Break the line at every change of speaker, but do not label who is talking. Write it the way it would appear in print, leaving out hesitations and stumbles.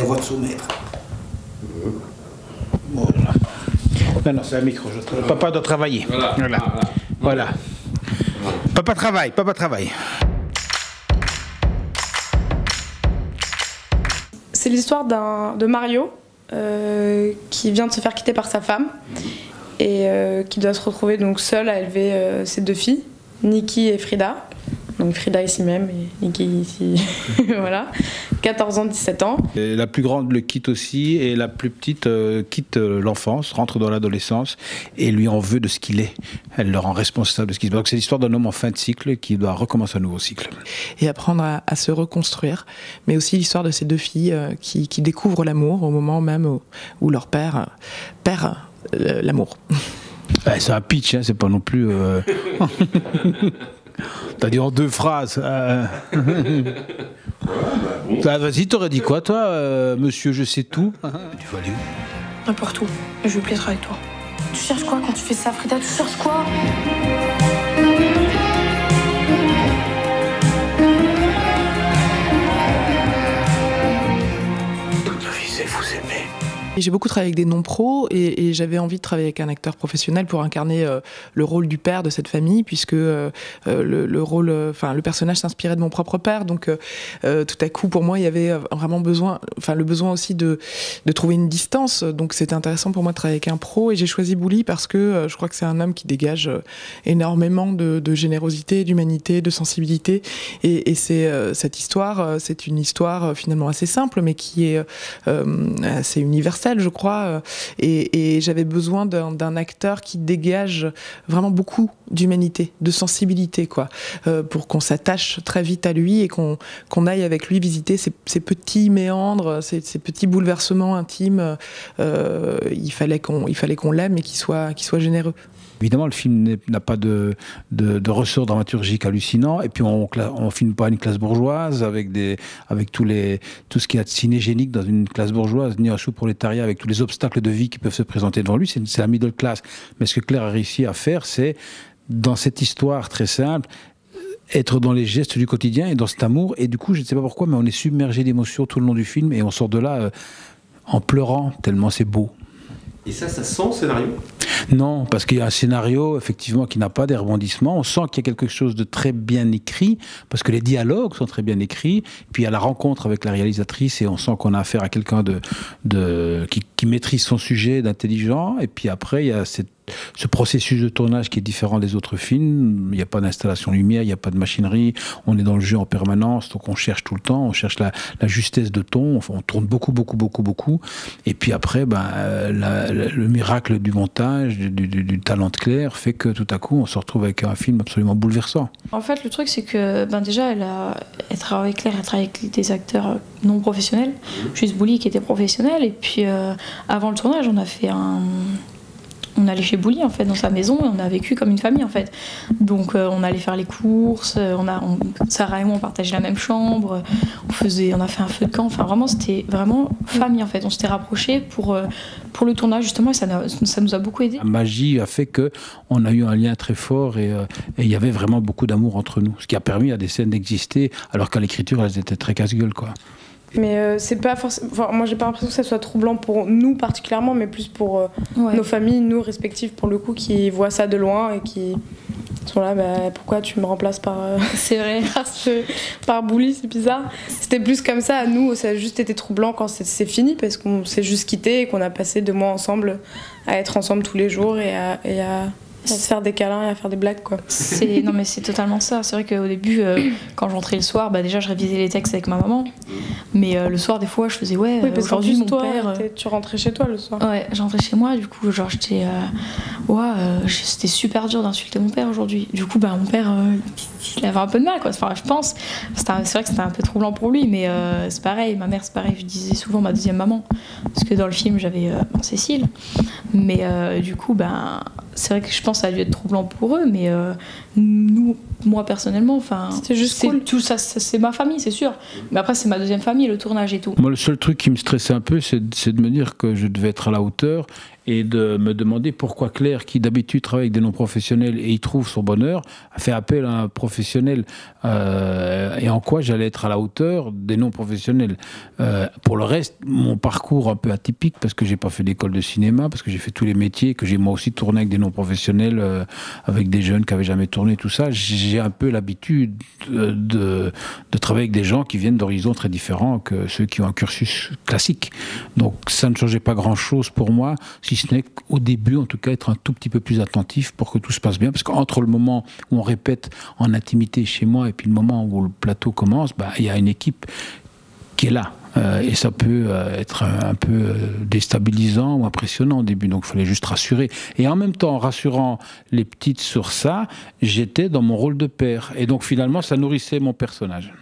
C'était votre sous-maître. Voilà. Non, c'est un micro. Papa doit travailler. Voilà. Papa travaille, papa travaille.
C'est l'histoire de Mario qui vient de se faire quitter par sa femme et qui doit se retrouver donc seul à élever ses deux filles, Nikki et Frida. Donc Frida ici même et Nikki ici, voilà, 14 ans, 17 ans.
Et la plus grande le quitte aussi et la plus petite quitte l'enfance, rentre dans l'adolescence et lui en veut de ce qu'il est. Elle le rend responsable de ce qu'il est. Donc c'est l'histoire d'un homme en fin de cycle qui doit recommencer un nouveau cycle.
Et apprendre à se reconstruire, mais aussi l'histoire de ces deux filles qui découvrent l'amour au moment même où leur père perd l'amour.
Ouais, c'est un pitch, hein, c'est pas non plus... T'as dit en deux phrases. Vas-y, t'aurais dit quoi, toi, monsieur, je sais tout? Tu vas aller où?
N'importe où. Je veux plus être avec toi. Tu cherches quoi quand tu fais ça, Frida? Tu cherches quoi?
Vous aimez.
J'ai beaucoup travaillé avec des non-pros et j'avais envie de travailler avec un acteur professionnel pour incarner le rôle du père de cette famille, puisque le personnage s'inspirait de mon propre père. Donc tout à coup, pour moi, il y avait vraiment le besoin aussi de trouver une distance. Donc c'était intéressant pour moi de travailler avec un pro et j'ai choisi Bouli parce que je crois que c'est un homme qui dégage énormément de générosité, d'humanité, de sensibilité. Et cette histoire, c'est une histoire finalement assez simple, mais qui est assez universelle, je crois, et j'avais besoin d'un acteur qui dégage vraiment beaucoup d'humanité, de sensibilité, quoi, pour qu'on s'attache très vite à lui et qu'on aille avec lui visiter ces petits méandres, ces petits bouleversements intimes. Il fallait qu'on l'aime et qu'il soit généreux.
Évidemment, le film n'a pas de ressort dramaturgique hallucinant, et puis on filme pas une classe bourgeoise avec tout ce qu'il y a de cinégénique dans une classe bourgeoise, ni un sous-prolétariat avec tous les obstacles de vie qui peuvent se présenter devant lui. C'est la middle class. Mais ce que Claire a réussi à faire, c'est, dans cette histoire très simple, être dans les gestes du quotidien et dans cet amour. Et du coup, je ne sais pas pourquoi, mais on est submergé d'émotions tout le long du film et on sort de là en pleurant, tellement c'est beau.
Et ça sent le scénario?
Non, parce qu'il y a un scénario, effectivement, qui n'a pas des rebondissements. On sent qu'il y a quelque chose de très bien écrit, parce que les dialogues sont très bien écrits. Puis il y a la rencontre avec la réalisatrice, et on sent qu'on a affaire à quelqu'un qui maîtrise son sujet, d'intelligent. Et puis après, il y a ce processus de tournage qui est différent des autres films. Il n'y a pas d'installation lumière, il n'y a pas de machinerie. On est dans le jeu en permanence, donc on cherche tout le temps, on cherche la justesse de ton. On tourne beaucoup. Et puis après, le miracle du montage, du talent de Claire fait que tout à coup, on se retrouve avec un film absolument bouleversant.
En fait, le truc, c'est que déjà, elle travaille avec Claire, elle travaille avec des acteurs non professionnels, juste Bouli qui était professionnel. Et puis, avant le tournage, on allait chez Bouli en fait, dans sa maison, et on a vécu comme une famille en fait. Donc on allait faire les courses, Sarah et moi on partageait la même chambre, on a fait un feu de camp, enfin vraiment c'était vraiment famille en fait. On s'était rapprochés pour le tournage justement, et ça nous a beaucoup aidé.
La magie a fait qu'on a eu un lien très fort et il y avait vraiment beaucoup d'amour entre nous, ce qui a permis à des scènes d'exister, alors qu'à l'écriture elles étaient très casse-gueule, quoi.
Mais c'est pas forcément. Enfin, moi, j'ai pas l'impression que ça soit troublant pour nous particulièrement, mais plus pour nos familles, nous respectives pour le coup, qui voient ça de loin et qui sont là. Pourquoi tu me remplaces par. C'est vrai. par Bouli, c'est bizarre. C'était plus comme ça. Nous, ça a juste été troublant quand c'est fini, parce qu'on s'est juste quittés et qu'on a passé 2 mois ensemble à être ensemble tous les jours et à se faire des câlins et à faire des blagues, quoi.
Non mais c'est totalement ça. C'est vrai qu'au début, quand je rentrais le soir, déjà je révisais les textes avec ma maman. Mais le soir, des fois, je faisais oui, parce aujourd'hui mon père.
Tu rentrais chez toi le soir.
Ouais, j'entrais chez moi. Du coup, genre j'étais, c'était super dur d'insulter mon père aujourd'hui. Du coup, mon père, il avait un peu de mal, quoi. Enfin, je pense. C'est vrai que c'était un peu troublant pour lui, mais c'est pareil. Ma mère, c'est pareil. Je disais souvent ma deuxième maman, parce que dans le film, j'avais Cécile. Mais du coup, c'est vrai que je pense que ça a dû être troublant pour eux, mais moi personnellement,
c'était juste cool.
Tout ça, c'est ma famille, c'est sûr. Mais après, c'est ma deuxième famille, le tournage et tout.
Moi, le seul truc qui me stressait un peu, c'est de me dire que je devais être à la hauteur et de me demander pourquoi Claire, père qui d'habitude travaille avec des non-professionnels et y trouve son bonheur, a fait appel à un professionnel. Et en quoi j'allais être à la hauteur des non-professionnels. Pour le reste, mon parcours un peu atypique, parce que j'ai pas fait d'école de cinéma, parce que j'ai fait tous les métiers, que j'ai moi aussi tourné avec des non-professionnels, avec des jeunes qui avaient jamais tourné, tout ça. J'ai un peu l'habitude de travailler avec des gens qui viennent d'horizons très différents que ceux qui ont un cursus classique. Donc ça ne changeait pas grand-chose pour moi, si ce n'est qu'au début, en tout cas, être un tout petit peu plus attentif pour que tout se passe bien. Parce qu'entre le moment où on répète en intimité chez moi et puis le moment où le plateau commence, il y a une équipe qui est là. Et ça peut être un peu déstabilisant ou impressionnant au début, donc il fallait juste rassurer. Et en même temps, en rassurant les petites sur ça, j'étais dans mon rôle de père. Et donc finalement, ça nourrissait mon personnage.